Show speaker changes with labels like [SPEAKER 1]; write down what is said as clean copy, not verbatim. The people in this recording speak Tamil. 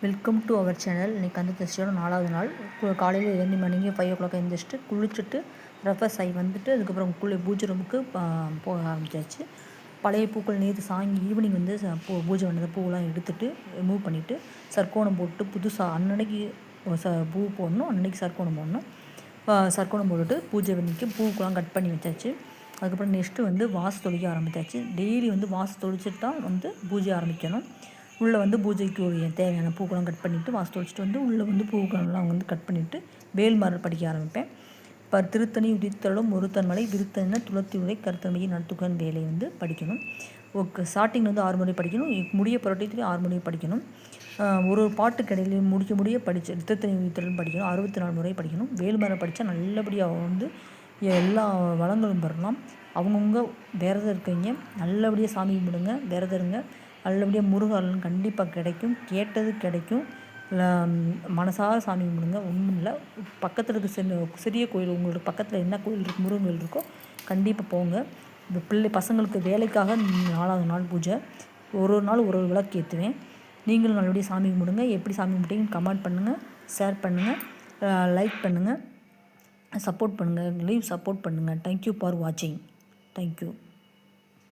[SPEAKER 1] Welcome to our channel. இன்றைக்கி அந்த டெஸ்ட்டோட 4வது நாள். காலையில் ஏர்லி மார்னிங்கே 5 o'clock எழுந்திரிச்சிட்டு குளிச்சுட்டு ரெஃப்ரெஷ் ஆகி வந்துட்டு அதுக்கப்புறம் பூஜை ரூமுக்கு போக ஆரம்பிச்சாச்சு. பழைய பூக்கள் நேற்று ஈவினிங் வந்து பூஜை பண்ணது பூவெல்லாம் எடுத்துகிட்டு ரிமூவ் பண்ணிவிட்டு சர்க்கோணம் போட்டு புதுசாக அன்னன்னைக்கு பூ போடணும், அன்னன்னைக்கு சர்க்கோணம் போடணும். சர்க்கோணம் போட்டுட்டு பூஜை பண்ணிக்கு பூக்கெலாம் கட் பண்ணி வச்சாச்சு. அதுக்கப்புறம் நெக்ஸ்ட்டு வந்து வாசு தொளிக்க ஆரம்பித்தாச்சு. டெய்லி வந்து வாசு தொளிச்சுட்டு தான் வந்து பூஜை ஆரம்பிக்கணும். உள்ளே வந்து பூஜைக்கு தேவையான பூக்கெல்லாம் கட் பண்ணிவிட்டு வாசு தொளிச்சிட்டு வந்து உள்ளே வந்து பூக்கள்லாம் வந்து கட் பண்ணிவிட்டு வேல்மாறல் படிக்க ஆரம்பிப்பேன். இப்போ திருத்தணி உதித்தலும் ஒருத்தன் மலை விருத்தன துளத்தி உரை கருத்தன்மையை நடத்துக்கன் வேலையை வந்து படிக்கணும். ஓகே, ஸ்டார்டிங் வந்து 6 முறை படிக்கணும், முடிய புரட்டி 6 முறை படிக்கணும். ஒரு பாட்டுக்கு இடையில முடிய படித்து திருத்தணி உதித்தலும் படிக்கணும். 64 முறை படிக்கணும். வேல்மாறல் படித்தா நல்லபடியாக வந்து எல்லா வளங்களும் பெறலாம். அவங்கவுங்க விரதம் இருக்கீங்க, நல்லபடியாக சாமி கும்பிடுங்க, விரதம் இருங்க, நல்லபடியாக முருகன் கண்டிப்பாக கிடைக்கும், கேட்டது கிடைக்கும். மனசார சாமி கும்பிடுங்க. ஒன்றும் இல்லை, பக்கத்தில் இருக்க சிறிய கோயில், உங்களுக்கு பக்கத்தில் என்ன கோயில் இருக்குது, முருகன் கோயில் இருக்கோ கண்டிப்பாக போங்க. இந்த பசங்களுக்கு வேலைக்காக 4வது நாள் பூஜை. ஒரு நாள் ஒரு விளக்கு ஏற்றுவேன். நீங்களும் நல்லபடியாக சாமி கும்பிடுங்க. எப்படி சாமி கும்பிட்டீங்கன்னு கமெண்ட் பண்ணுங்கள், ஷேர் பண்ணுங்கள், லைக் பண்ணுங்கள், சப்போர்ட் பண்ணுங்கள், சப்போர்ட் பண்ணுங்கள். தேங்க்யூ ஃபார் வாட்சிங். தேங்க்யூ.